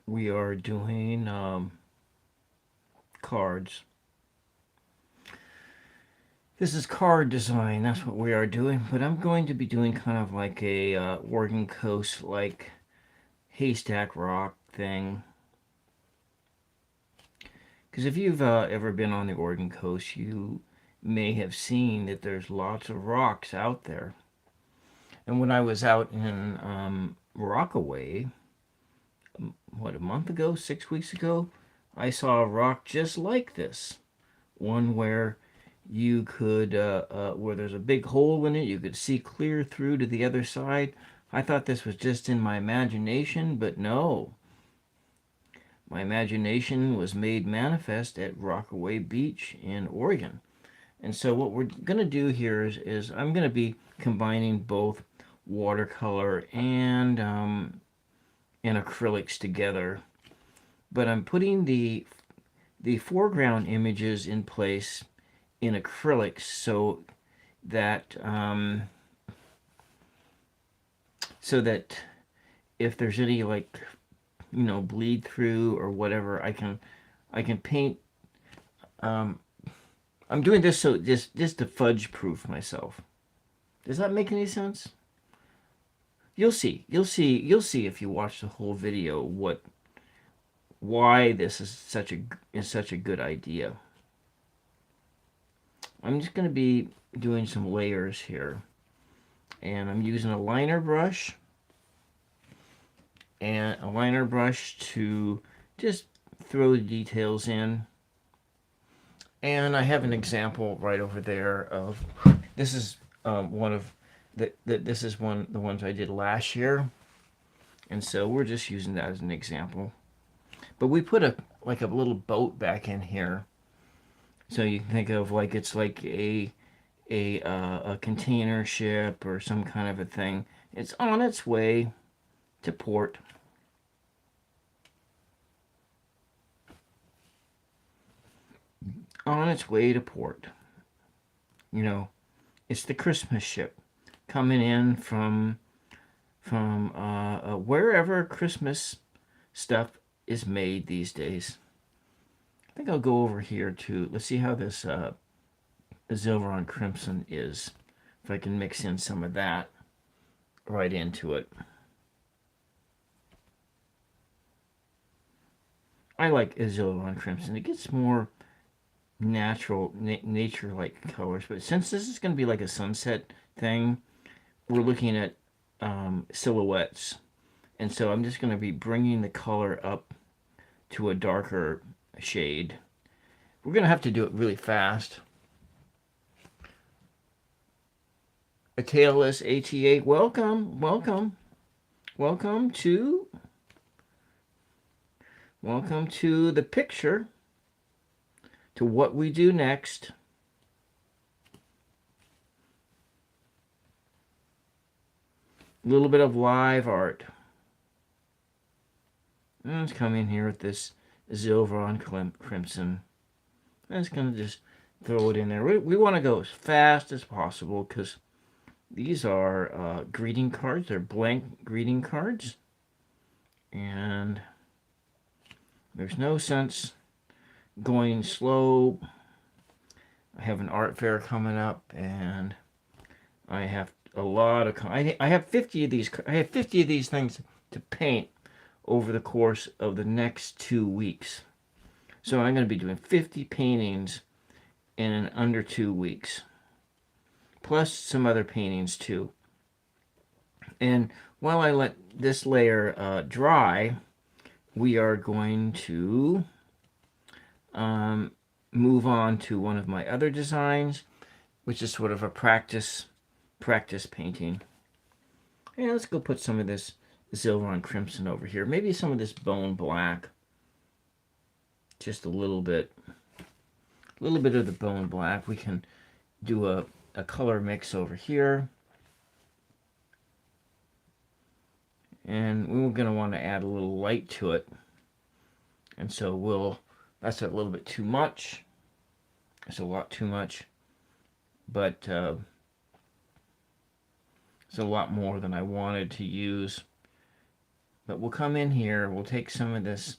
we are doing cards. This is card design. That's what we are doing. But I'm going to be doing kind of like a Oregon Coast like haystack rock thing. Because if you've ever been on the Oregon Coast, you may have seen that there's lots of rocks out there. And when I was out in Rockaway, what, a month ago, 6 weeks ago, I saw a rock just like this. One where you could, where there's a big hole in it, you could see clear through to the other side. I thought this was just in my imagination, but no. My imagination was made manifest at Rockaway Beach in Oregon. And so what we're going to do here is I'm going to be combining both watercolor and acrylics together. But I'm putting the foreground images in place in acrylics that um, so that if there's any like bleed through or whatever, I can paint. Um, I'm doing this so just to fudge proof myself. Does that make any sense? You'll see. You'll see if you watch the whole video why this is such a good idea. I'm just going to be doing some layers here, and I'm using a liner brush to just throw the details in. And I have an example right over there of this is one of this is the ones I did last year, and so we're just using that as an example. But we put a little boat back in here, so you can think of like it's like a container ship or some kind of a thing. It's on its way to port. On its way to port. You know, it's the Christmas ship coming in from wherever Christmas stuff is made these days. I think I'll go over here to let's see how this Silver on Crimson is. If I can mix in some of that right into it. I like Silver on Crimson. It gets more natural, nature-like colors. But since this is going to be like a sunset thing, we're looking at silhouettes. And so I'm just going to be bringing the color up to a darker shade. We're going to have to do it really fast. A tailless AT8, welcome, welcome, welcome to the picture, to what we do next. A little bit of live art. Let's come in here with this Silver on Crimson. I'm just going to just throw it in there. We want to go as fast as possible because these are greeting cards. They're blank greeting cards. And there's no sense going slow. I have an art fair coming up, and I have a lot of. I have 50 of these. I have 50 of these things to paint over the course of the next 2 weeks. So I'm going to be doing 50 paintings in under 2 weeks, plus some other paintings too. And while I let this layer dry, we are going to move on to one of my other designs, which is sort of a practice painting. And let's go put some of this Silver on Crimson over here. Maybe some of this Bone Black. Just a little bit of the Bone Black. We can do a color mix over here. And we're going to want to add a little light to it. And so that's a little bit too much. It's a lot too much. But it's a lot more than I wanted to use. But we'll come in here, we'll take some of this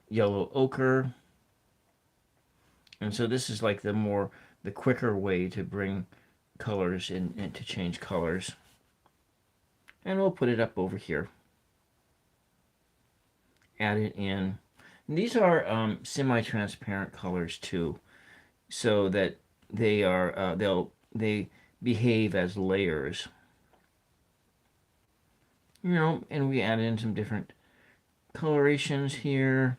yellow ochre. And so this is like the quicker way to bring colors in and to change colors. And we'll put it up over here. Add it in. And these are semi-transparent colors too, so that they are they behave as layers. You know, and we add in some different colorations here.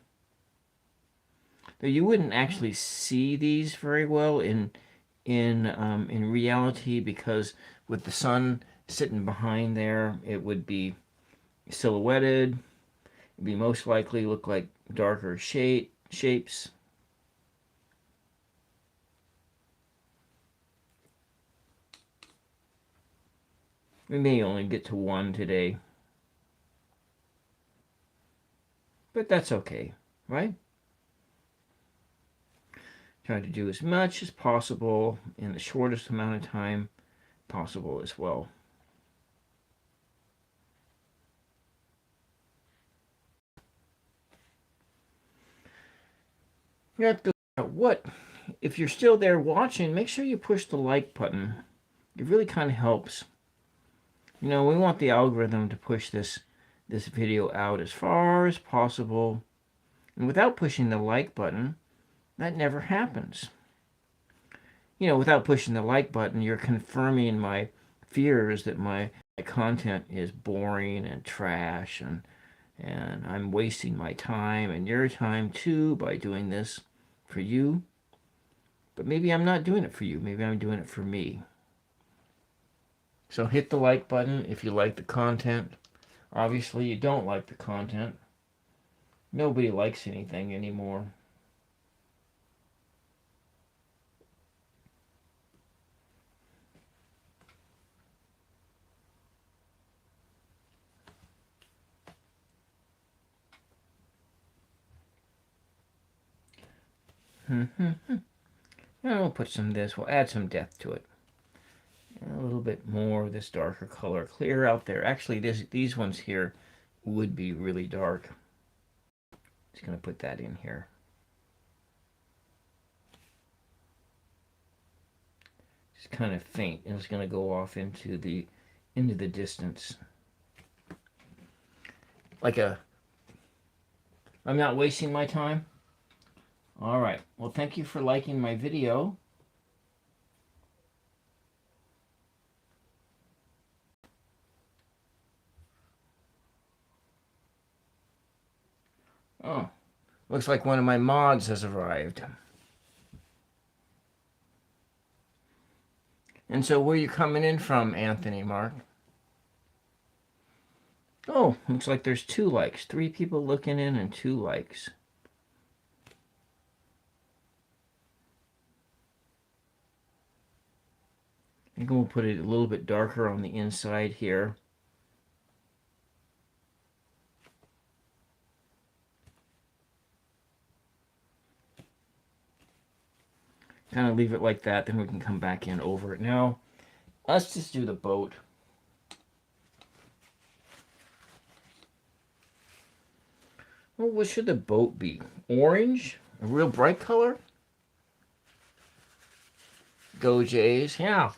Though you wouldn't actually see these very well in reality, because with the sun sitting behind there, it would be silhouetted. It'd be most likely look like darker shapes. We may only get to one today, but that's okay, right? Try to do as much as possible in the shortest amount of time possible as well. You have to what if you're still there watching, make sure you push the like button. It really kind of helps. You know, we want the algorithm to push this video out as far as possible. And without pushing the like button, that never happens. You know, without pushing the like button, you're confirming my fears that my content is boring and trash, and I'm wasting my time and your time too by doing this for you. But maybe I'm not doing it for you. Maybe I'm doing it for me. So hit the like button if you like the content. Obviously, you don't like the content. Nobody likes anything anymore. And we'll put some of this. We'll add some depth to it. And a little bit more of this darker color. Clear out there. Actually, these ones here would be really dark. Just going to put that in here. Just kind of faint, and it's going to go off into the distance. I'm not wasting my time. All right. Well, thank you for liking my video. Oh, looks like one of my mods has arrived. And so where are you coming in from, Anthony Mark? Oh, looks like there's 2 likes. 3 people looking in and 2 likes. I think we'll put it a little bit darker on the inside here. Kind of leave it like that, then we can come back in over it. Now, let's just do the boat. Well, what should the boat be? Orange? A real bright color? Go Jays, yeah.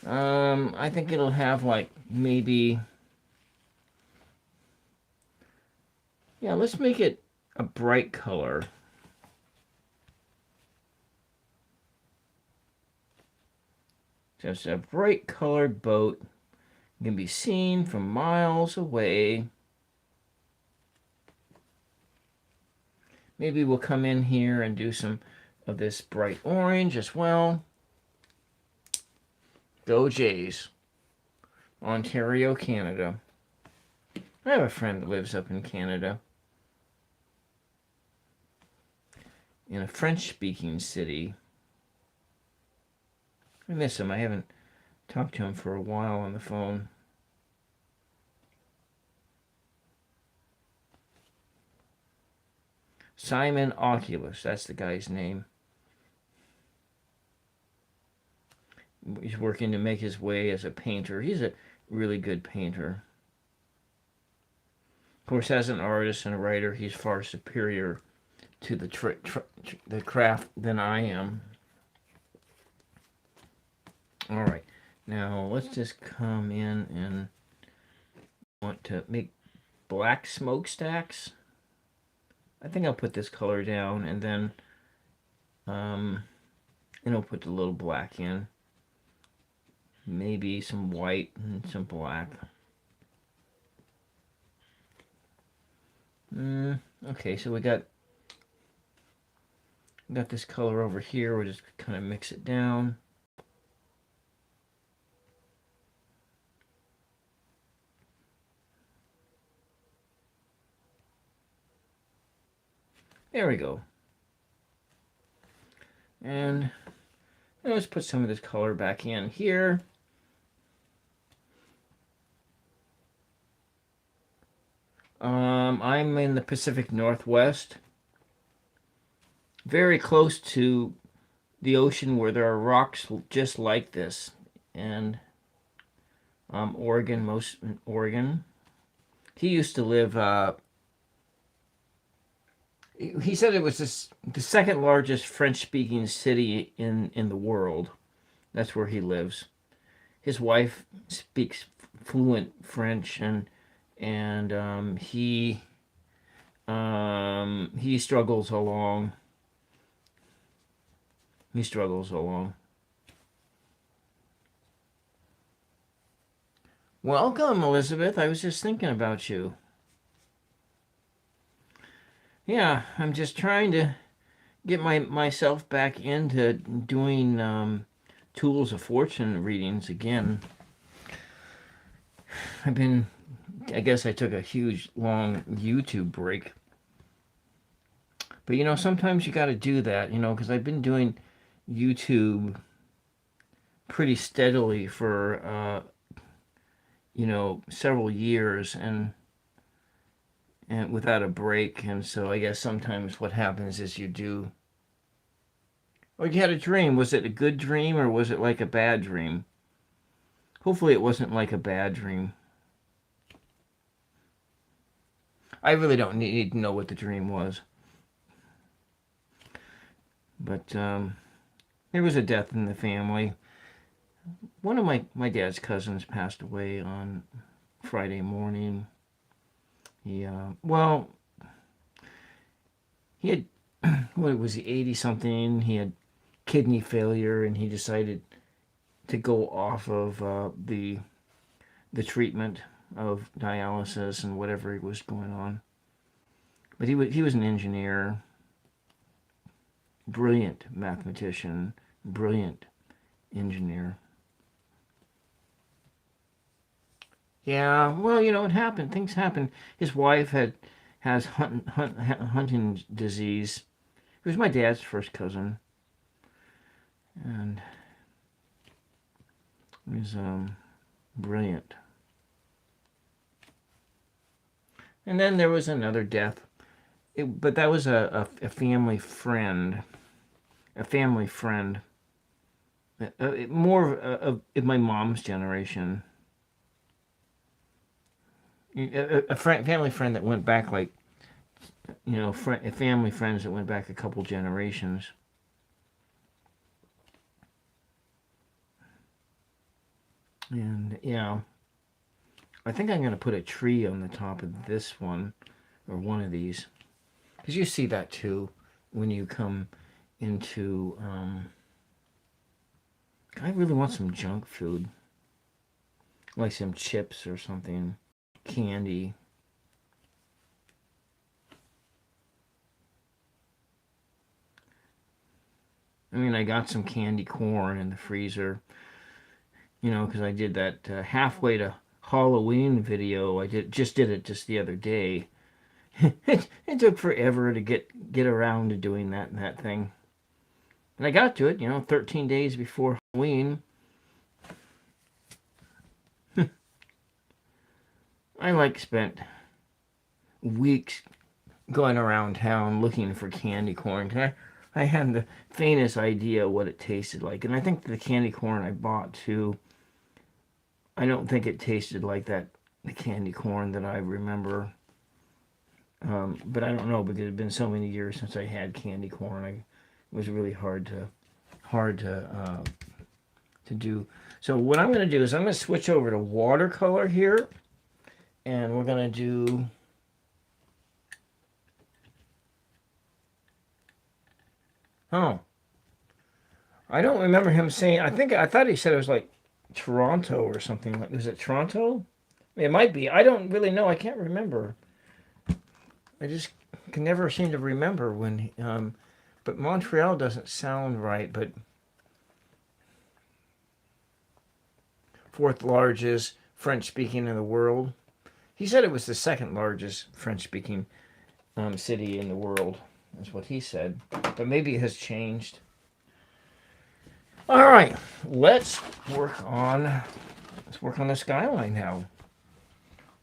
I think it'll have like maybe... Yeah, let's make it a bright color. Just a bright colored boat. It can be seen from miles away. Maybe we'll come in here and do some of this bright orange as well. Go Jays. Ontario, Canada. I have a friend that lives up in Canada. In a French-speaking city. I miss him. I haven't talked to him for a while on the phone. Simon Oculus, that's the guy's name. He's working to make his way as a painter. He's a really good painter. Of course, as an artist and a writer, he's far superior to the craft than I am. All right, now let's just come in and want to make black smokestacks. I think I'll put this color down and then I'll put the little black in. Maybe some white and some black. Okay, so we got this color over here. We'll just kind of mix it down. There we go. And let's put some of this color back in here. I'm in the Pacific Northwest, very close to the ocean where there are rocks just like this. And Oregon. He used to live, he said it was the second largest French-speaking city in the world. That's where he lives. His wife speaks fluent French, and he struggles along. He struggles along. Welcome, Elizabeth. I was just thinking about you. Yeah, I'm just trying to get myself back into doing Tools of Fortune readings again. I guess I took a huge, long YouTube break. But, sometimes you got to do that, because I've been doing YouTube pretty steadily for, several years and without a break. And so I guess sometimes what happens is you do. Or you had a dream. Was it a good dream or was it like a bad dream? Hopefully it wasn't like a bad dream. I really don't need to know what the dream was. But there was a death in the family. One of my dad's cousins passed away on Friday morning. He had, what was he, 80-something? He had kidney failure, and he decided to go off of the treatment of dialysis and whatever was going on. But he was an engineer, brilliant mathematician, brilliant engineer. Yeah, well, it happened. Things happen. His wife has Huntington's disease. He was my dad's first cousin, and he was brilliant. And then there was another death, but that was a family friend, more of my mom's generation. A family friend that went back family friends that went back a couple generations. And I think I'm going to put a tree on the top of this one, or one of these, because you see that too when you come into. I really want some junk food, like some chips or something. Candy. I got some candy corn in the freezer, because I did that halfway to Halloween video. I just did it just the other day. It took forever to get around to doing that thing. And I got to it, 13 days before Halloween. I spent weeks going around town looking for candy corn. I had the faintest idea what it tasted like. And I think the candy corn I bought too, I don't think it tasted like the candy corn that I remember. But I don't know because it's been so many years since I had candy corn. It was really hard to do. So what I'm going to do is I'm going to switch over to watercolor here, and we're going to do. Oh, I don't remember him saying. I thought he said it was like Toronto or something. Was it Toronto? It might be. I don't really know. I can't remember. I just can never seem to remember when. But Montreal doesn't sound right. But fourth largest French speaking in the world. He said it was the second largest French speaking city in the world. That's what he said. But maybe it has changed. All right, let's work on the skyline now.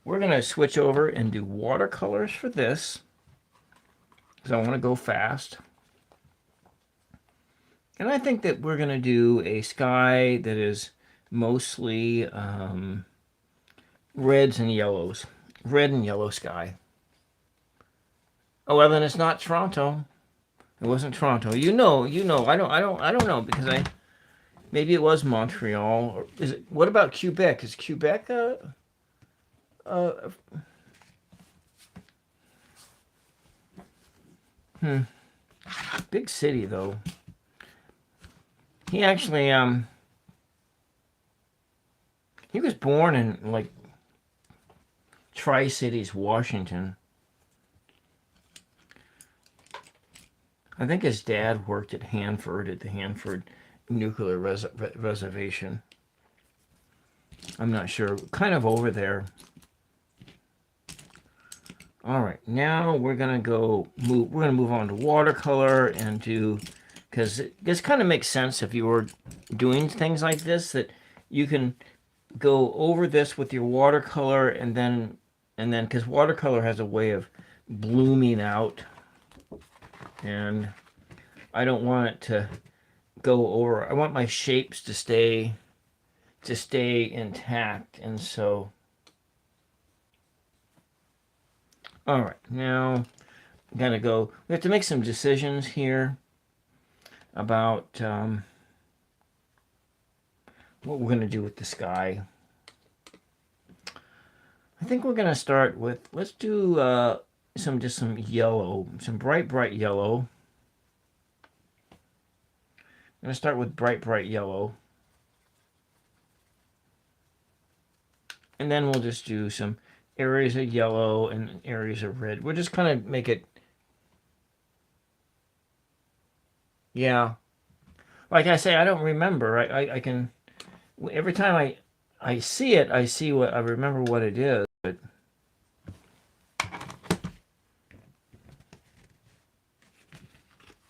We're gonna switch over and do watercolors for this because I want to go fast. And I think that we're gonna do a sky that is mostly reds and yellows, red and yellow sky. Oh well, then it's not Toronto. It wasn't Toronto. You know. I don't know because maybe it was Montreal. Or is it? What about Quebec? Is Quebec uh, big city though? He actually he was born in like Tri-Cities, Washington. I think his dad worked at Hanford, at the Hanford Nuclear Reservation. I'm not sure. Kind of over there. All right, now we're gonna move on to watercolor and do, because this kind of makes sense if you were doing things like this, that you can go over this with your watercolor and then because watercolor has a way of blooming out, and I don't want it to go over. I want my shapes to stay intact, and so all right, now we have to make some decisions here about what we're going to do with the sky. I think we're going to start with, let's do some yellow, some bright yellow. I'm going to start with bright yellow. And then we'll just do some areas of yellow and areas of red. We'll just kind of make it, yeah. Like I say, I don't remember. I can, every time I see it, I remember what it is. But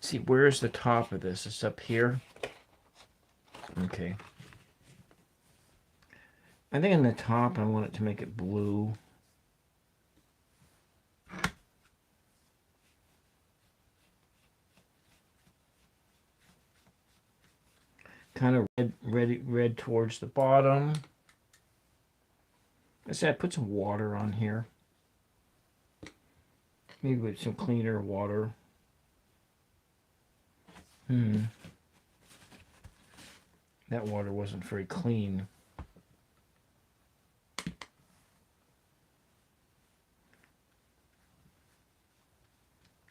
see, where's the top of this? It's up here. Okay. I think in the top, I want it to make it blue. Kind of red towards the bottom. I said I put some water on here. Maybe with some cleaner water. That water wasn't very clean.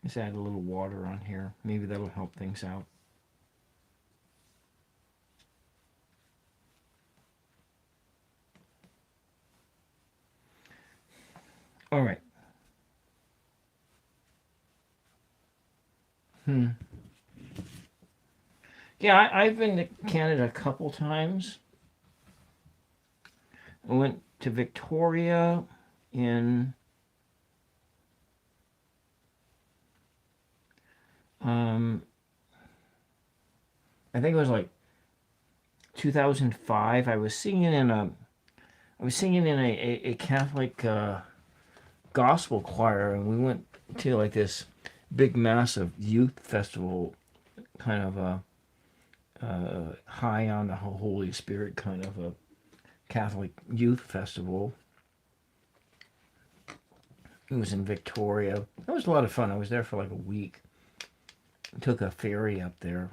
Let's add a little water on here. Maybe that'll help things out. All right. Yeah, I've been to Canada a couple times. I went to Victoria in I think it was like 2005. I was singing in a Catholic gospel choir, and we went to like this big massive youth festival kind of a high on the Holy Spirit kind of a Catholic youth festival. It was in Victoria. It was a lot of fun. I was there for like a week. Took a ferry up there.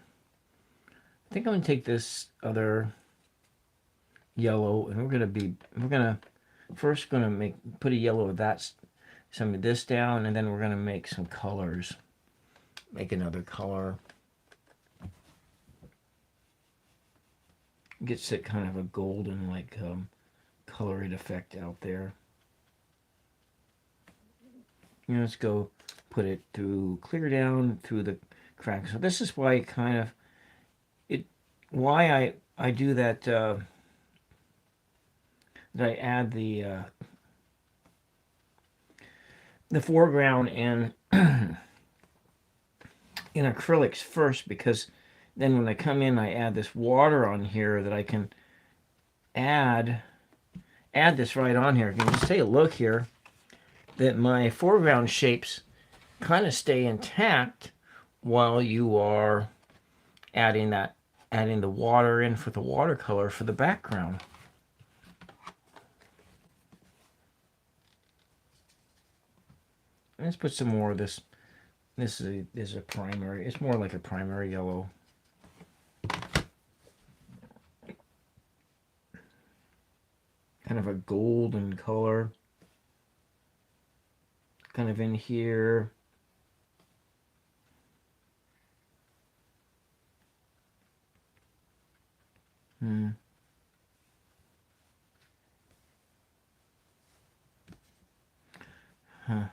I think I'm gonna take this other yellow, and we're gonna first put a yellow of that, some of this down, and then we're gonna make some colors. Make another color. Gets it kind of a golden like colored effect out there. Let's go put it through, clear down through the cracks. So this is why why I do that. That I add the foreground in in acrylics first, because then when I come in, I add this water on here that I can add this right on here. You can just take a look here that my foreground shapes kind of stay intact while you are adding the water in for the watercolor for the background. Let's put some more of this. This is a primary. It's more like a primary yellow. Kind of a golden color. Kind of in here. Huh.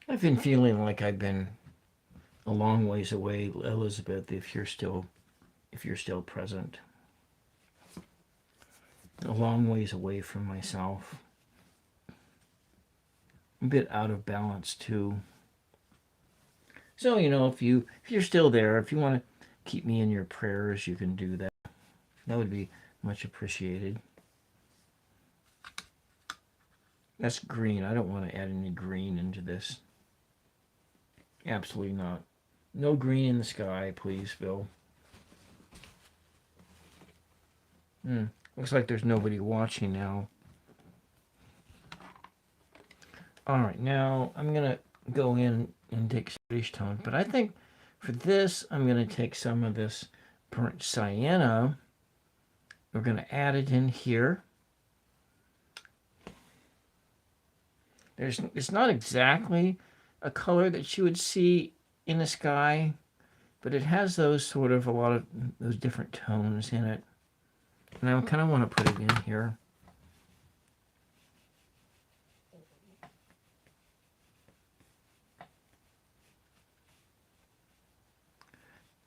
I've been feeling like I've been a long ways away, Elizabeth, if you're still present. A long ways away from myself. A bit out of balance too. So, if you're still there, if you want to keep me in your prayers, you can do that. That would be much appreciated. That's green. I don't want to add any green into this. Absolutely not. No green in the sky, please, Bill. Looks like there's nobody watching now. Alright, now I'm going to go in and take British tone. But I think for this, I'm going to take some of this burnt sienna. We're going to add it in here. It's not exactly a color that you would see in the sky, but it has those sort of a lot of those different tones in it. And I kind of want to put it in here.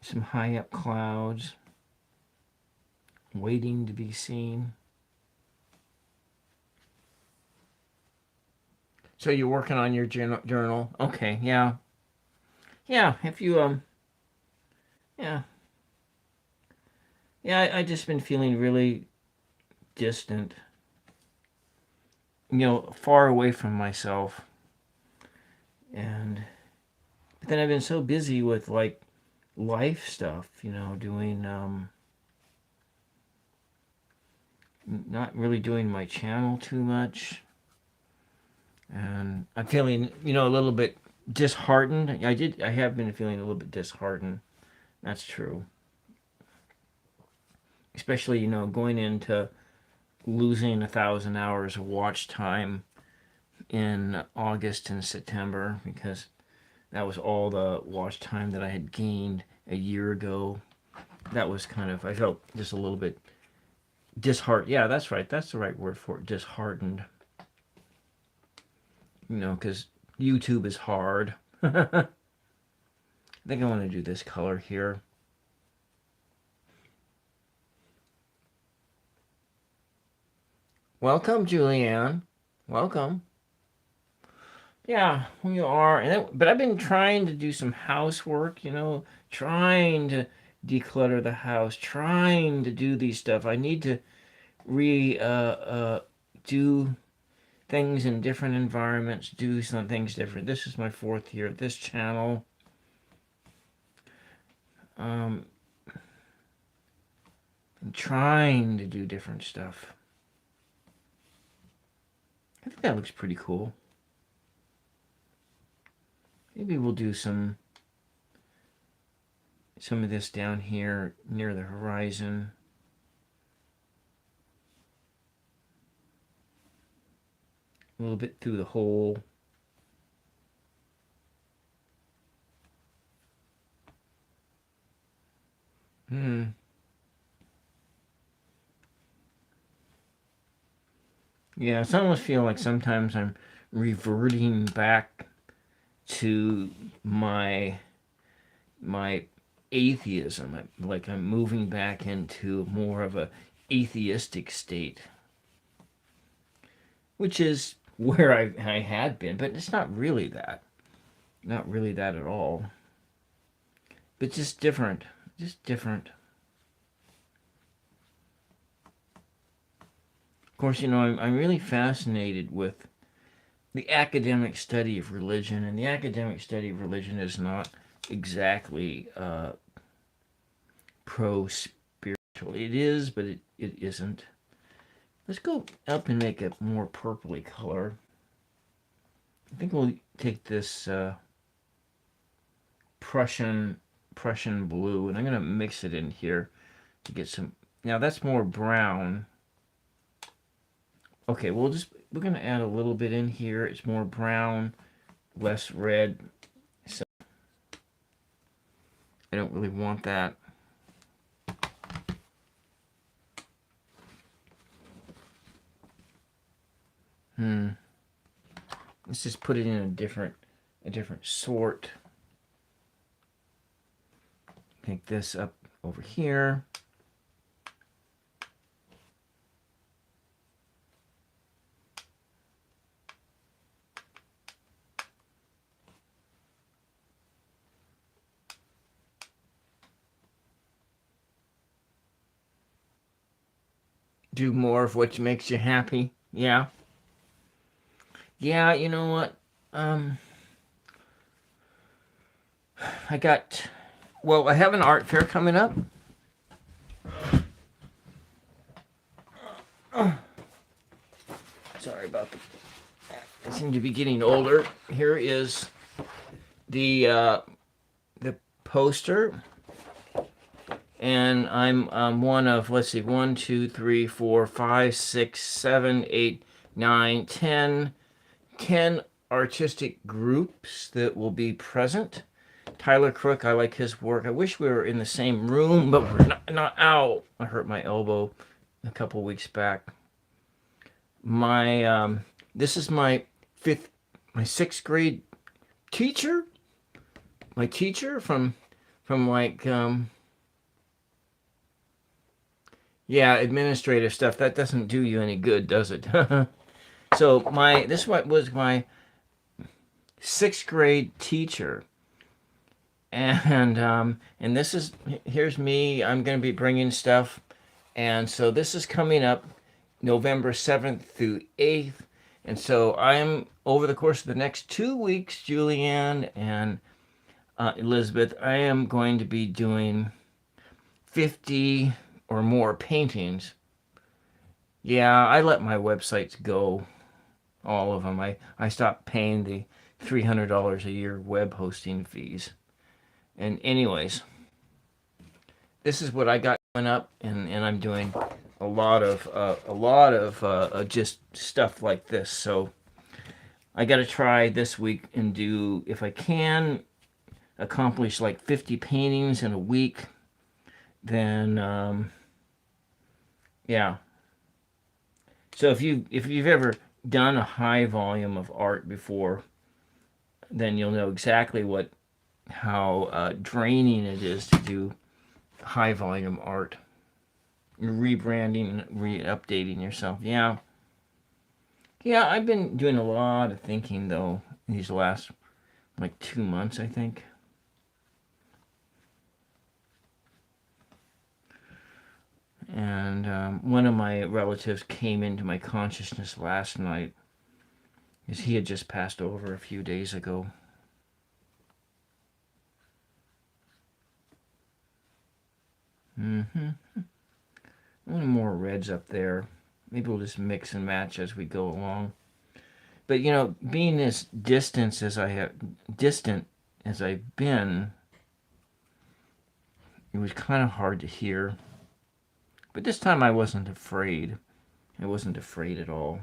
Some high up clouds waiting to be seen. So you're working on your journal? Okay, yeah. Yeah, if you, yeah. Yeah, I just been feeling really distant. Far away from myself. But then I've been so busy with, like, life stuff, doing, not really doing my channel too much. And I'm feeling, a little bit disheartened. I have been feeling a little bit disheartened. That's true. Especially, going into losing 1,000 hours of watch time in August and September, because that was all the watch time that I had gained a year ago. That was I felt just a little bit disheartened. Yeah, that's right. That's the right word for it. Disheartened. Because YouTube is hard. I think I want to do this color here. Welcome, Julianne. Welcome. Yeah, we are. But I've been trying to do some housework, trying to declutter the house, trying to do these stuff. I need to do things in different environments, do some things different. This is my 4th year at this channel. I'm trying to do different stuff. I think that looks pretty cool. Maybe we'll do some of this down here near the horizon. A little bit through the hole. Yeah, it's almost feel like sometimes I'm reverting back to my atheism. Like I'm moving back into more of a atheistic state, which is where I had been, but it's not really that. Not really that at all. But just different. Just different. Of course, I'm really fascinated with the academic study of religion, and the academic study of religion is not exactly pro-spiritual. It is, but it isn't. Let's go up and make a more purpley color. I think we'll take this Prussian blue, and I'm going to mix it in here to get some. Now that's more brown. Okay, we're going to add a little bit in here. It's more brown, less red. So I don't really want that. Let's just put it in a different sort. Pick this up over here. Do more of what makes you happy. Yeah. Yeah, you know what? I have an art fair coming up. Sorry about that. I seem to be getting older. Here is the poster. And I'm one of, let's see, 1, 2, 3, 4, 5, 6, 7, 8, 9, 10 artistic groups that will be present. Tyler Crook, I like his work. I wish we were in the same room, but we're not. Ow! I hurt my elbow a couple weeks back. This is my 6th grade teacher. My teacher from like administrative stuff. That doesn't do you any good, does it? So this was my 6th grade teacher, and here's me. I'm going to be bringing stuff, and so this is coming up November 7th through 8th, and so I'm over the course of the next 2 weeks, Julianne and Elizabeth, I am going to be doing 50 or more paintings. Yeah, I let my websites go, all of them. I stopped paying the $300 a year web hosting fees. And anyways, this is what I got coming up, and I'm doing a lot of just stuff like this. So I got to try this week and do, if I can accomplish like 50 paintings in a week, then yeah. So if you've ever done a high volume of art before, then you'll know exactly how draining it is to do high volume art. You're rebranding and updating yourself. Yeah, I've been doing a lot of thinking though these last like 2 months, I think. And one of my relatives came into my consciousness last night, because he had just passed over a few days ago. One more reds up there. Maybe we'll just mix and match as we go along. But you know, being as distant as I've been, it was kind of hard to hear. But this time I wasn't afraid. I wasn't afraid at all.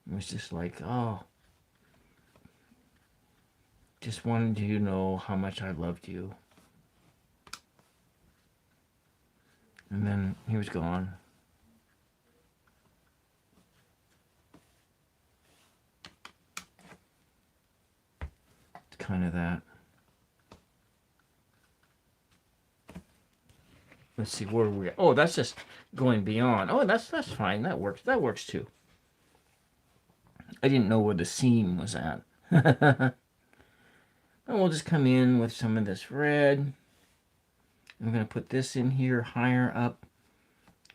It was just like, oh, just wanted you to know how much I loved you. And then he was gone. It's kind of that. Let's see, where are we at? Oh, that's just going beyond. Oh, that's fine. That works. That works too. I didn't know where the seam was at. And we'll just come in with some of this red. I'm going to put this in here higher up.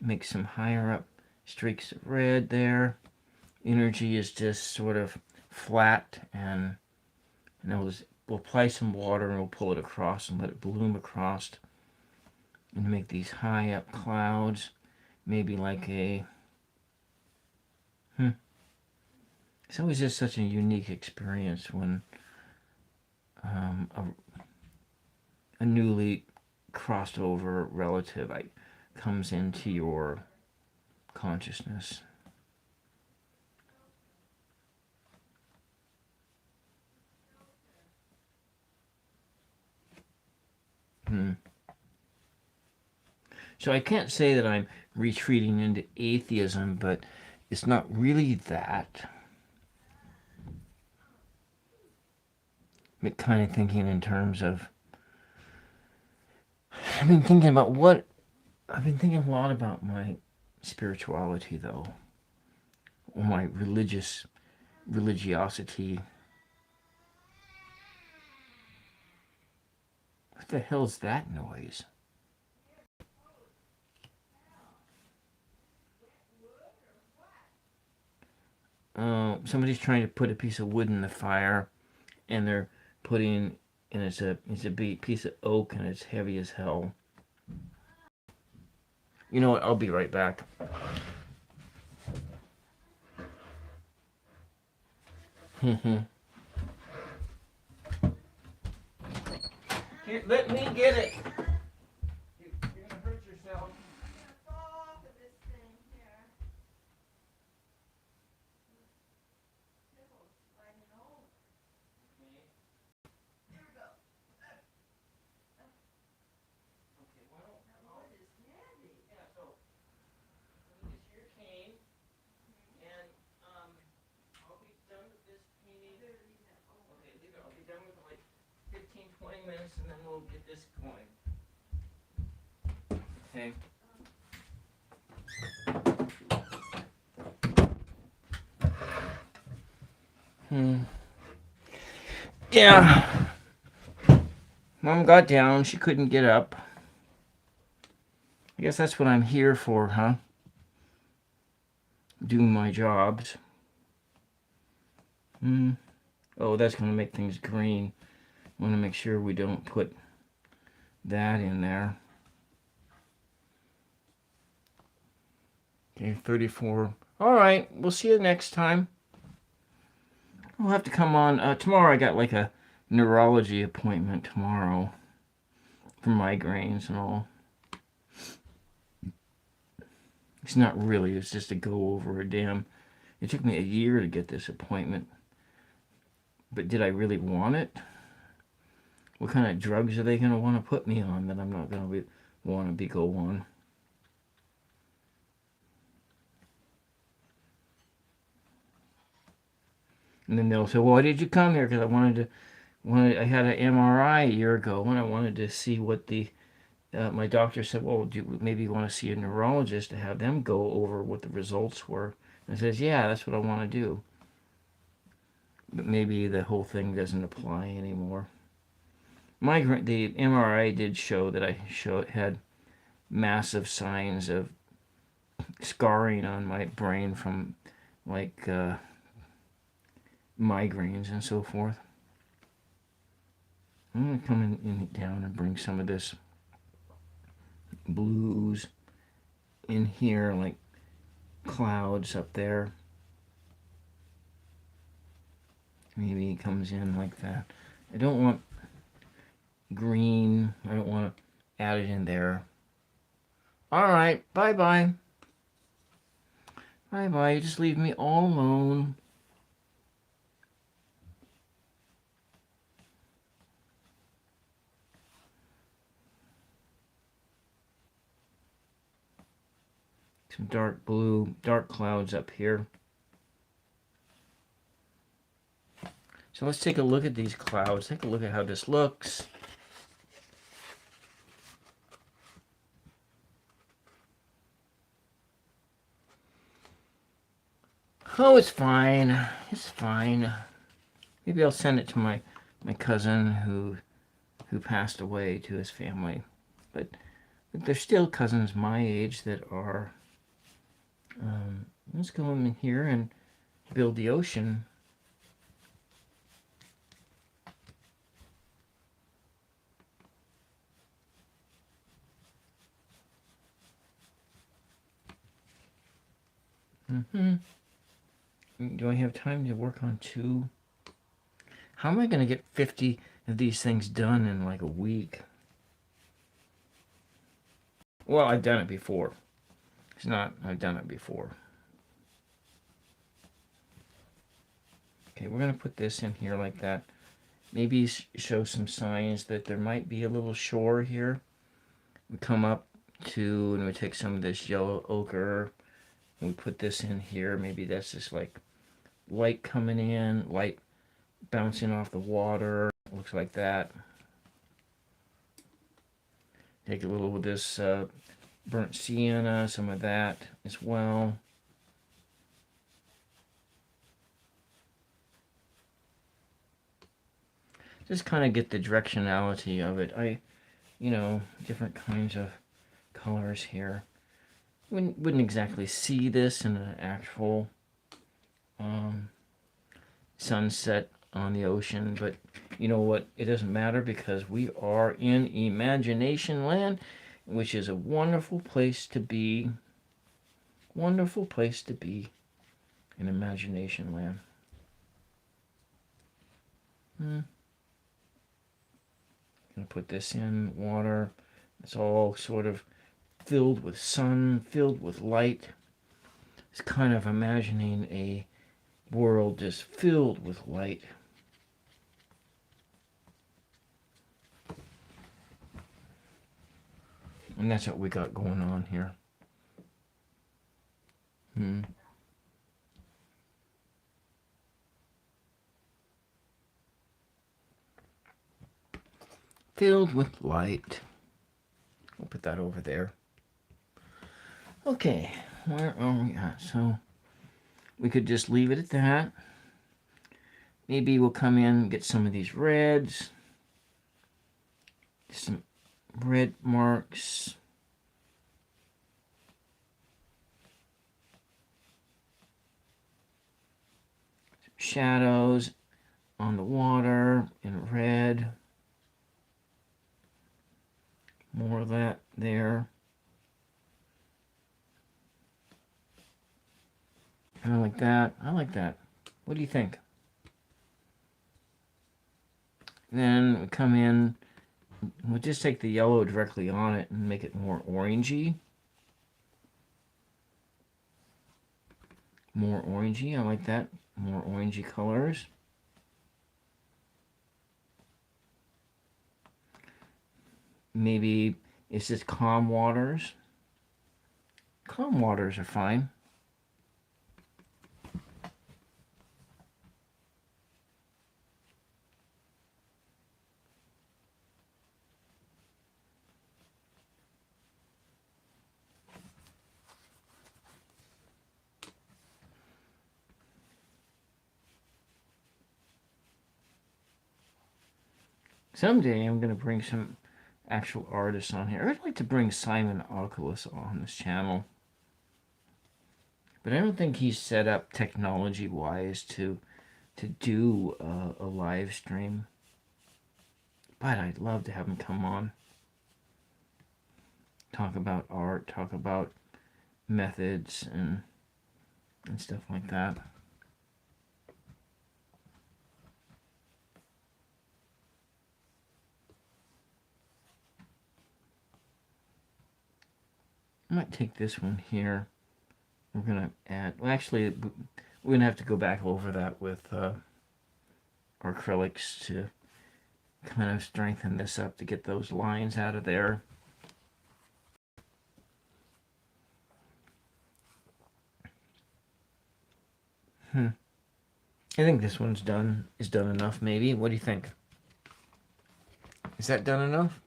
Make some higher up streaks of red there. Energy is just sort of flat, and we'll apply some water and we'll pull it across and let it bloom across. And make these high up clouds, maybe like a, It's always just such a unique experience when a newly crossed over relative comes into your consciousness. So I can't say that I'm retreating into atheism, but it's not really that. But kind of thinking in terms of, I've been thinking a lot about my spirituality, though, or my religiosity. What the hell's that noise? Somebody's trying to put a piece of wood in the fire, and they're putting, and it's a piece of oak, and it's heavy as hell. You know what? I'll be right back. Here, let me get it. You're gonna hurt yourself. I'll be done with like 15, 20 minutes, and then we'll get this going. Okay. Yeah. Mom got down. She couldn't get up. I guess that's what I'm here for, huh? Doing my jobs. Oh, that's going to make things green. I want to make sure we don't put that in there. Okay, 34. All right, we'll see you next time. I'll have to come on. Tomorrow I got like a neurology appointment tomorrow for migraines and all. It's not really, it's just to go over a damn. It took me a year to get this appointment. But did I really want it? What kind of drugs are they going to want to put me on that I'm not going to want to go on? And then they'll say, well, why did you come here? Because I had an MRI a year ago, and I wanted to see what my doctor said, well, maybe you want to see a neurologist to have them go over what the results were. And I says, yeah, that's what I want to do. But maybe the whole thing doesn't apply anymore. The MRI did show that I had massive signs of scarring on my brain from like migraines and so forth. I'm going to come in down and bring some of this blues in here, like clouds up there. Maybe it comes in like that. I don't want green. I don't want to add it in there. All right, bye-bye. Bye-bye. You just leave me all alone. Some dark blue, dark clouds up here. So let's take a look at these clouds. Take a look at how this looks. Oh, it's fine. It's fine. Maybe I'll send it to my cousin who passed away, to his family. But there's still cousins my age that are. Let's go in here and build the ocean. Do I have time to work on 2? How am I going to get 50 of these things done in like a week? Well, I've done it before. It's not, I've done it before. Okay, we're going to put this in here like that. Maybe show some signs that there might be a little shore here. We come up to, and we take some of this yellow ochre, and we put this in here. Maybe that's just like light coming in, light bouncing off the water. Looks like that. Take a little of this burnt sienna, some of that as well. Just kind of get the directionality of it. Different kinds of colors here. Wouldn't exactly see this in an actual sunset on the ocean, but you know what? It doesn't matter because we are in Imagination Land, which is a wonderful place to be. Wonderful place to be in Imagination Land. Gonna put this in water. It's all sort of filled with sun, filled with light. It's kind of imagining a world just filled with light. And that's what we got going on here. Filled with light. We'll put that over there. Okay, where are we at? So we could just leave it at that. Maybe we'll come in and get some of these reds. Some red marks. Some shadows on the water in red. More of that there. Kind of like that. I like that. What do you think? Then we come in. We'll just take the yellow directly on it and make it more orangey. More orangey. I like that. More orangey colors. Maybe it's just calm waters. Calm waters are fine. Someday I'm going to bring some actual artists on here. I'd like to bring Simon Oculus on this channel, but I don't think he's set up technology-wise to do a live stream. But I'd love to have him come on, talk about art, talk about methods and stuff like that. I might take this one here. We're going to add, well, actually, we're going to have to go back over that with our acrylics to kind of strengthen this up to get those lines out of there. I think this one's done, is done enough maybe. What do you think? Is that done enough?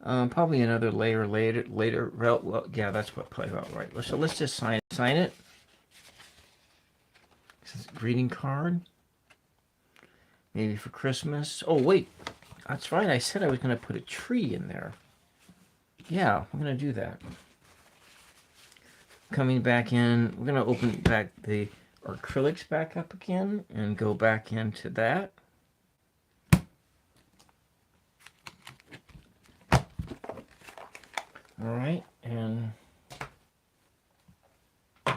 Probably another layer later. Well, yeah, that's what play out right. So let's just sign it. This is a greeting card. Maybe for Christmas. Oh wait, that's right. I said I was going to put a tree in there. Yeah, we're going to do that. Coming back in, we're going to open back the acrylics back up again and go back into that. All right, and all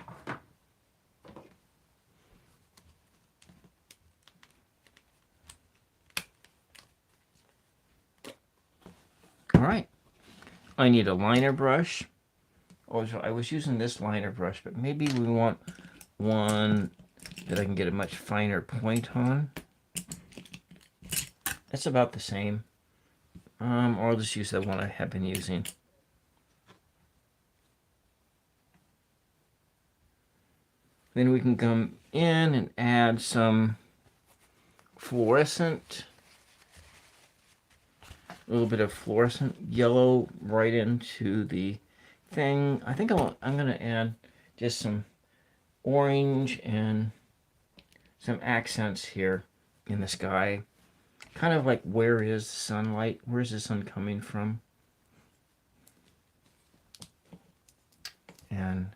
right, I need a liner brush. Oh, so I was using this liner brush, but maybe we want one that I can get a much finer point on. It's about the same. Or I'll just use the one I have been using. Then we can come in and add some fluorescent, a little bit of fluorescent yellow right into the thing. I think I'm going to add just some orange and some accents here in the sky. Kind of like, where is the sunlight? Where's the sun coming from? And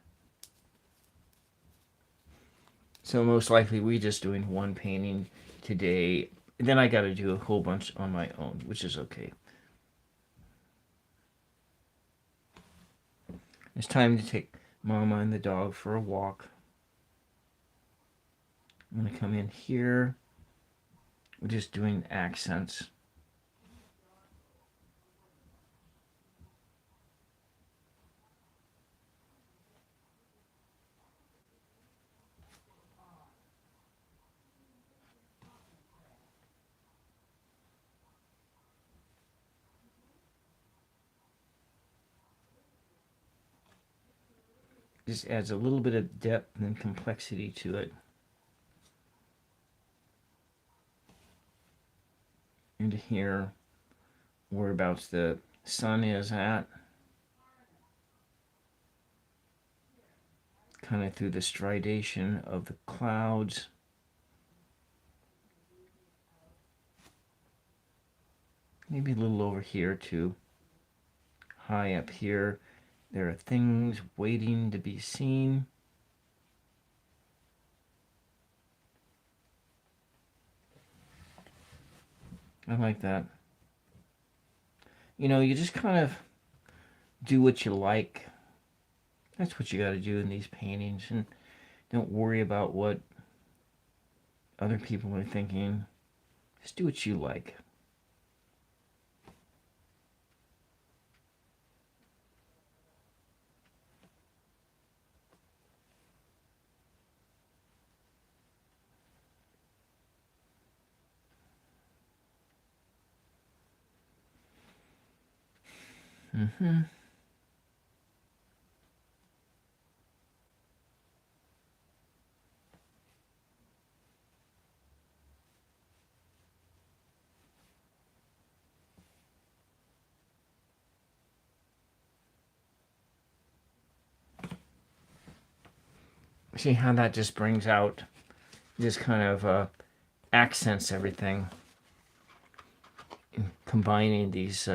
so most likely we're just doing one painting today. Then I got to do a whole bunch on my own, which is okay. It's time to take Mama and the dog for a walk. I'm going to come in here. We're just doing accents. Just adds a little bit of depth and complexity to it. Into here, whereabouts the sun is at. Kind of through the stridation of the clouds. Maybe a little over here too. High up here. There are things waiting to be seen. I like that. You know, you just kind of do what you like. That's what you got to do in these paintings. And don't worry about what other people are thinking. Just do what you like. See how that just brings out, just kind of accents everything. combining these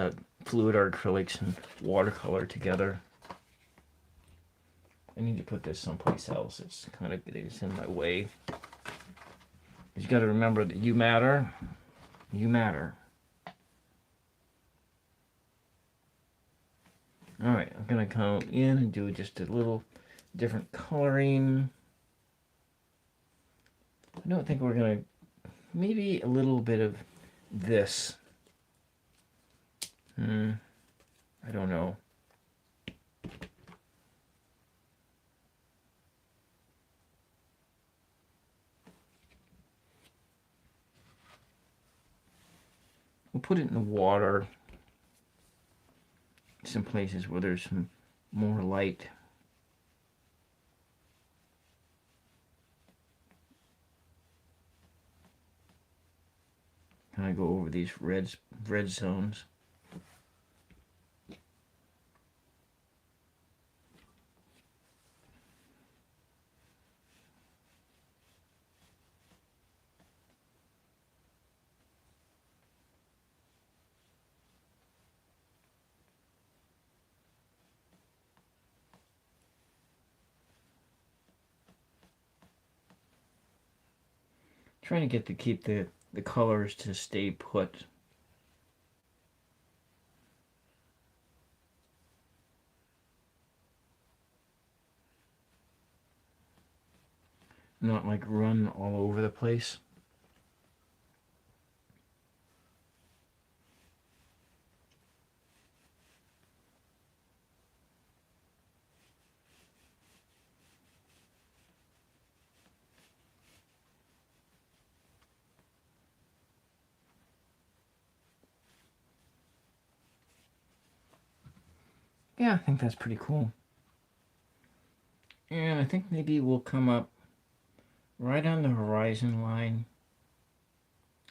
fluid acrylics and watercolor together. I need to put this someplace else. It's kind of it's in my way. You got to remember that you matter. You matter. All right, I'm gonna come in and do just a little different coloring. I don't think we're gonna, maybe a little bit of this. I don't know. We'll put it in the water. Some places where there's some more light. Kind of go over these red zones. Trying to keep the colors to stay put. Not like run all over the place. Yeah, I think that's pretty cool. And I think maybe we'll come up right on the horizon line.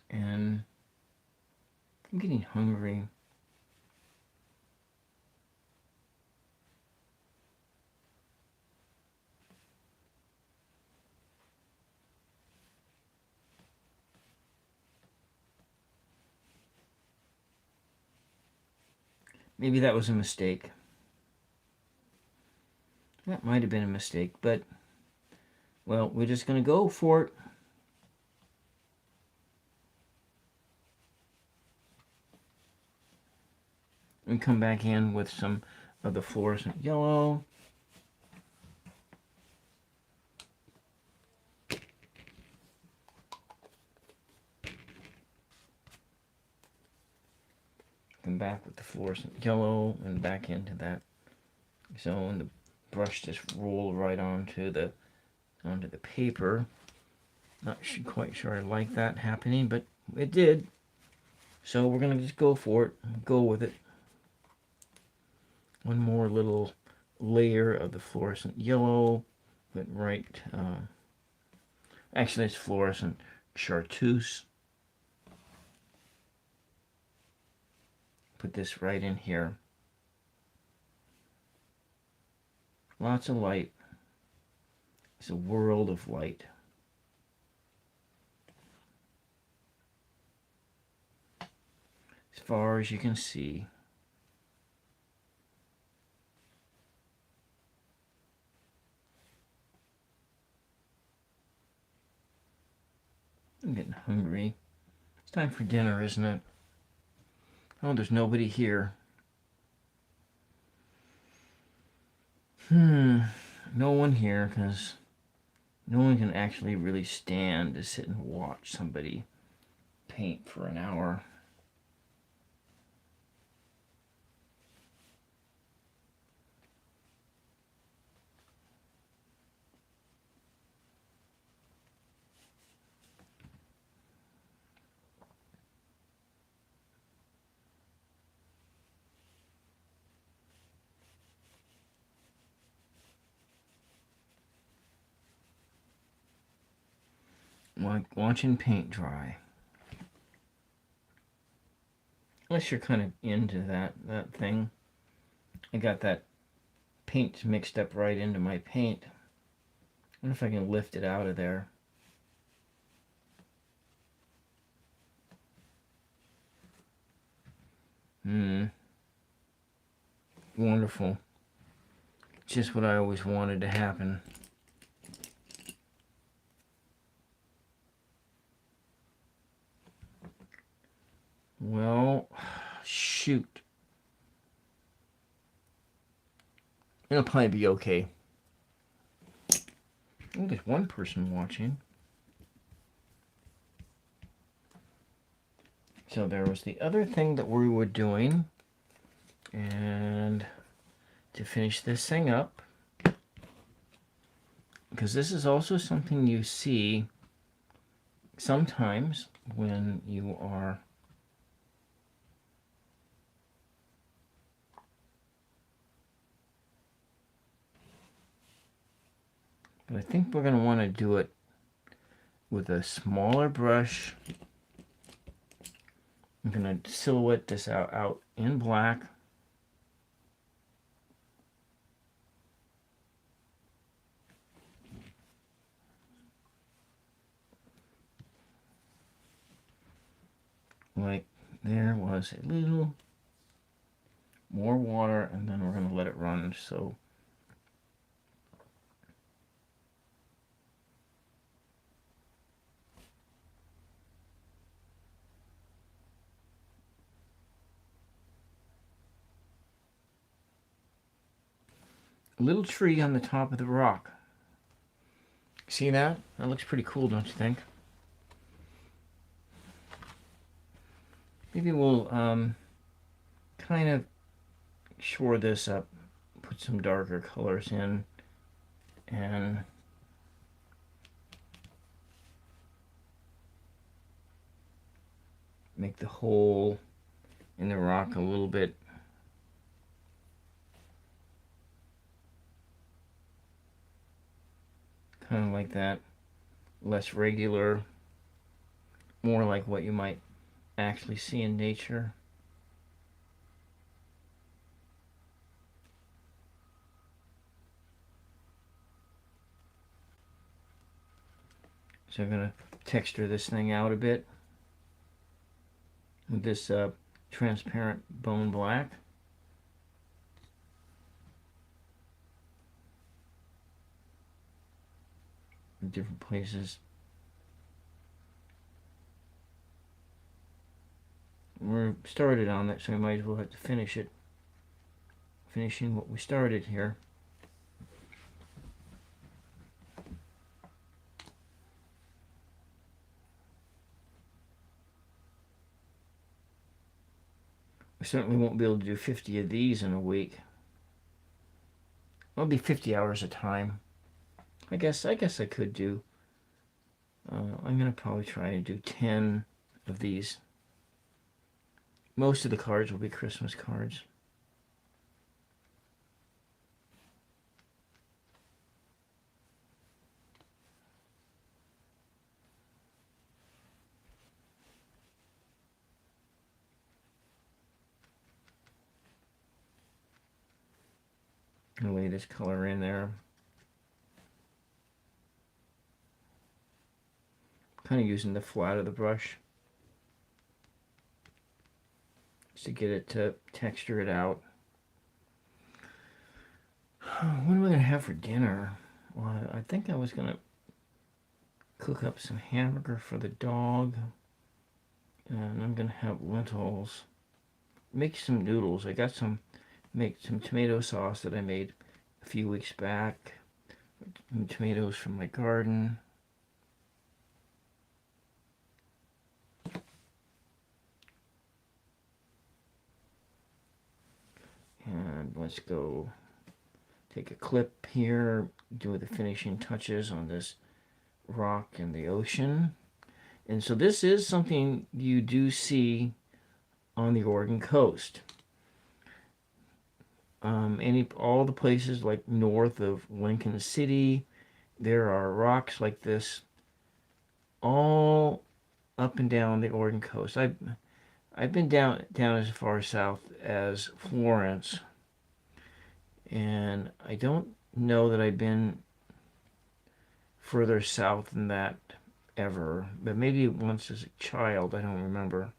And I'm getting hungry. Maybe that was a mistake. That might have been a mistake, but, well, we're just going to go for it. And come back in with some of the fluorescent yellow. Come back with the fluorescent yellow and back into that zone. The brush just rolled right onto the paper. Not quite sure I like that happening, but it did. So we're gonna just go for it. Go with it. One more little layer of the fluorescent yellow, but right. Actually, it's fluorescent chartreuse. Put this right in here. Lots of light. It's a world of light. As far as you can see. I'm getting hungry. It's time for dinner, isn't it? Oh, there's nobody here. No one here, because no one can actually really stand to sit and watch somebody paint for an hour. Like watching paint dry. Unless you're kind of into that thing. I got that paint mixed up right into my paint. I wonder if I can lift it out of there. Wonderful. Just what I always wanted to happen. Well, shoot. It'll probably be okay. Oh, there's one person watching. So there was the other thing that we were doing. And to finish this thing up, because this is also something you see sometimes when you are but I think we're going to want to do it with a smaller brush. I'm going to silhouette this out in black. Like there was a little more water, and then we're going to let it run. So a little tree on the top of the rock. See that? That looks pretty cool, don't you think? Maybe we'll kind of shore this up, put some darker colors in, and make the hole in the rock a little bit kind of like that, less regular, more like what you might actually see in nature. So I'm going to texture this thing out a bit with this transparent bone black. In different places. We're started on that, so we might as well have to finish it. Finishing what we started here. We certainly won't be able to do 50 of these in a week. It'll be 50 hours of time. I guess I could do. I'm gonna probably try to do 10 of these. Most of the cards will be Christmas cards. I'm gonna lay this color in there. Kind of using the flat of the brush just to get it to texture it out. What am I gonna have for dinner? Well, I think I was gonna cook up some hamburger for the dog, and I'm gonna have lentils. Make some noodles. I got make some tomato sauce that I made a few weeks back. Some tomatoes from my garden. And let's go take a clip here, do the finishing touches on this rock in the ocean. And so this is something you do see on the Oregon coast. All the places like north of Lincoln City, there are rocks like this all up and down the Oregon coast. I've been down as far south as Florence, and I don't know that I've been further south than that ever, but maybe once as a child, I don't remember.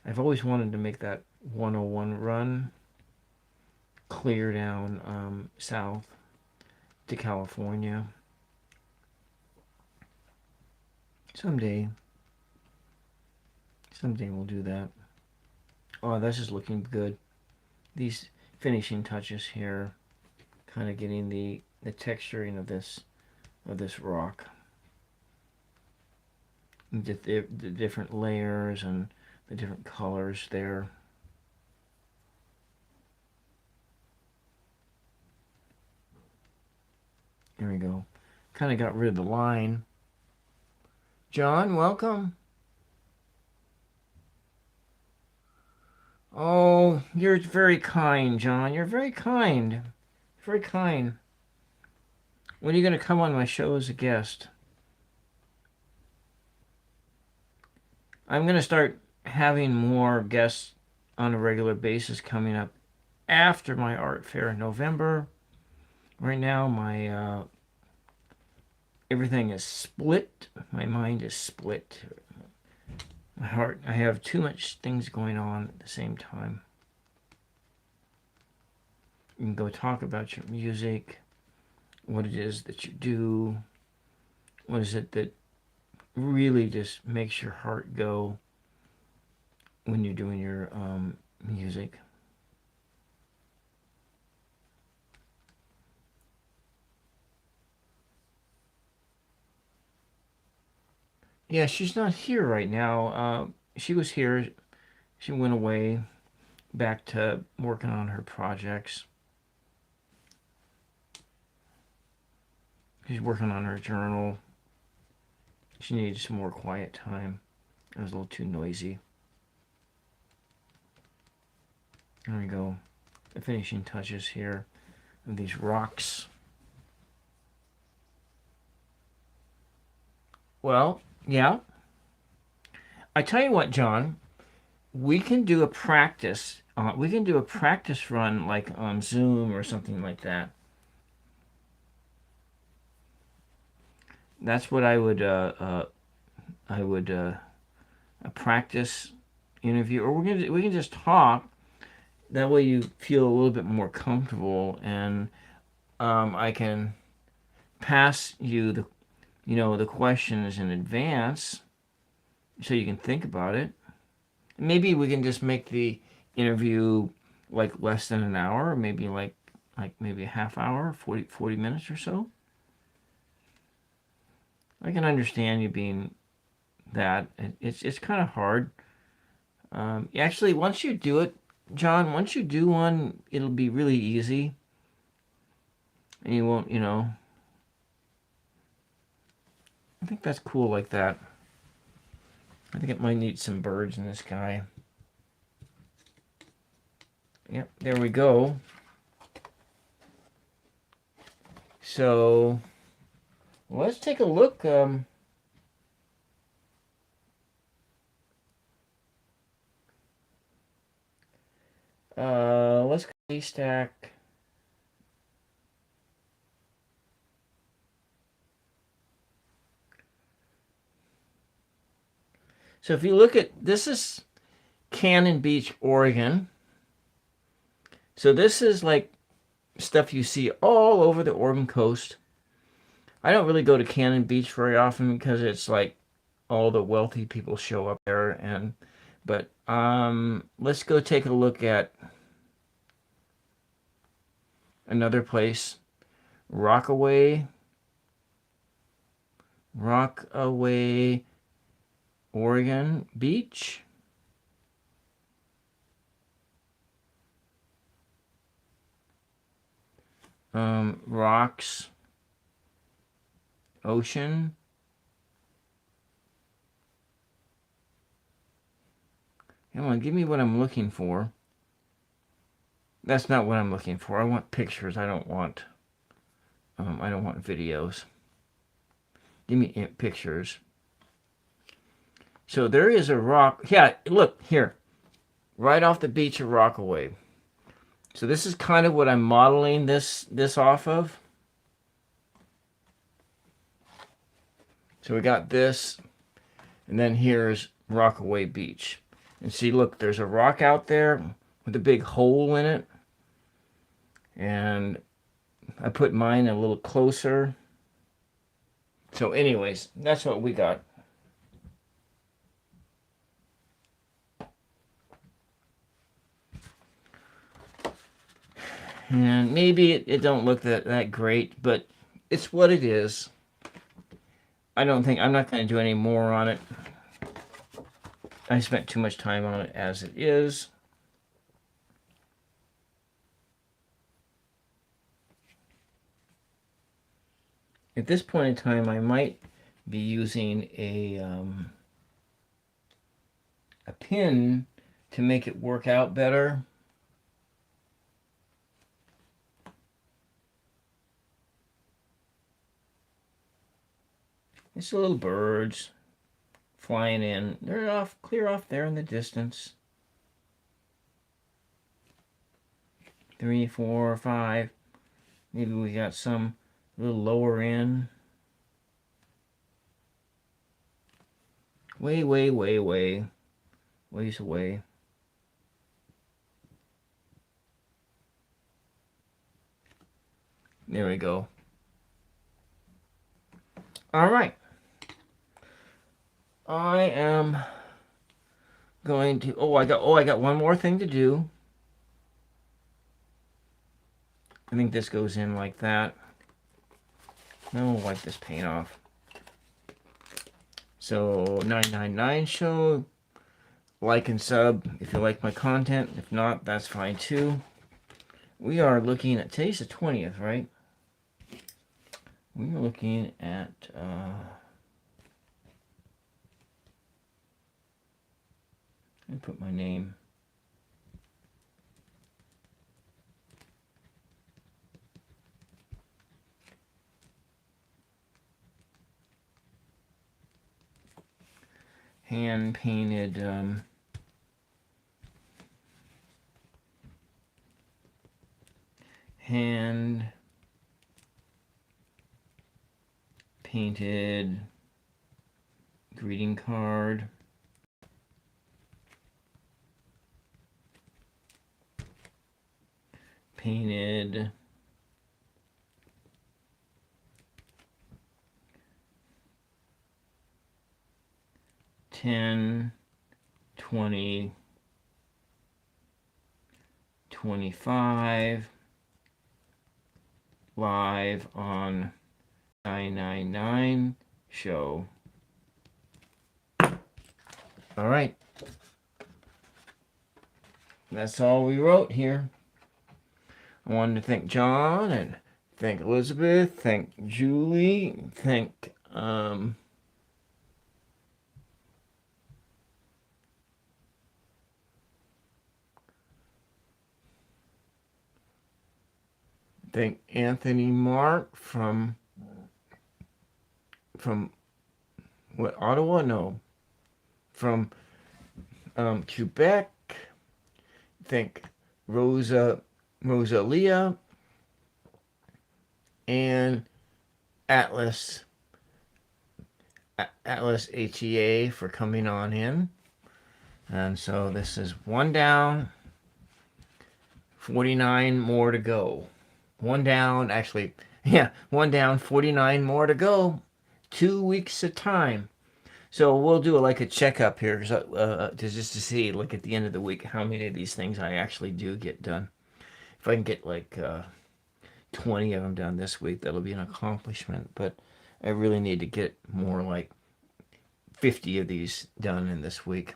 I've always wanted to make that 101 run clear down south to California. Someday we'll do that. Oh, this is looking good. These finishing touches here, kind of getting the texturing of this rock. The different layers and the different colors there. There we go. Kind of got rid of the line. John, welcome. Oh, you're very kind, John. You're very kind. Very kind. When are you going to come on my show as a guest? I'm going to start having more guests on a regular basis coming up after my art fair in November. Right now, my everything is split. My mind is split. My heart, I have too much things going on at the same time. You can go talk about your music, what it is that you do, what is it that really just makes your heart go when you're doing your music. Yeah, she's not here right now. She was here. She went away back to working on her projects. She's working on her journal. She needed some more quiet time. It was a little too noisy. There we go. The finishing touches here of these rocks. Well, yeah. I tell you what, John, we can do a practice. We can do a practice run like on Zoom or something like that. That's what I would a practice interview, or we can just talk. That way you feel a little bit more comfortable, and I can pass you the questions in advance, so you can think about it. Maybe we can just make the interview like less than an hour, maybe like maybe a half hour, 40 minutes or so. I can understand you being that. It's kind of hard. Actually, once you do it, John, once you do one, it'll be really easy. And you won't, I think that's cool like that. I think it might need some birds in the sky. Yep, there we go. So, let's take a look. Let's stack. So if you look at, this is Cannon Beach, Oregon. So this is like stuff you see all over the Oregon coast. I don't really go to Cannon Beach very often because it's like all the wealthy people show up there, but let's go take a look at another place, Rockaway, Oregon Beach. Rocks, ocean. Come on, give me what I'm looking for. That's not what I'm looking for. I want pictures. I don't want videos. Give me pictures. So there is a rock. Yeah, look here. Right off the beach of Rockaway. So this is kind of what I'm modeling this off of. So we got this, and then here's Rockaway Beach. And see, look, there's a rock out there with a big hole in it. And I put mine a little closer. So anyways, that's what we got. And maybe it don't look that great, but it's what it is. I'm not going to do any more on it. I spent too much time on it as it is. At this point in time, I might be using a pin to make it work out better. It's little birds flying in. They're off, clear off there in the distance. 3, 4, 5. Maybe we got some a little lower in. Way, way, way, way. Ways away. There we go. All right. I am going to. I got one more thing to do. I think this goes in like that. Now we'll wipe this paint off. So 999 show. Like and sub if you like my content. If not, that's fine too. We are looking at, today's the 20th, right? We are looking at let me put my name. Hand painted hand painted greeting card. Painted $10, $20, $25 live on 999 show. All right. That's all we wrote here. I wanted to thank John and thank Elizabeth, thank Julie, thank Anthony Mark from what, Ottawa? No. From Quebec. Thank Rosalia and Atlas HEA for coming on in. And so this is one down, 49 more to go. One down, actually, yeah, one down, 49 more to go. 2 weeks of time. So we'll do like a checkup here just to see, like at the end of the week, how many of these things I actually do get done. If I can get like 20 of them done this week, that'll be an accomplishment. But I really need to get more like 50 of these done in this week.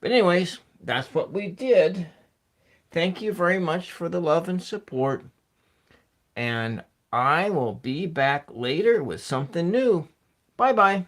But anyways, that's what we did. Thank you very much for the love and support. And I will be back later with something new. Bye-bye.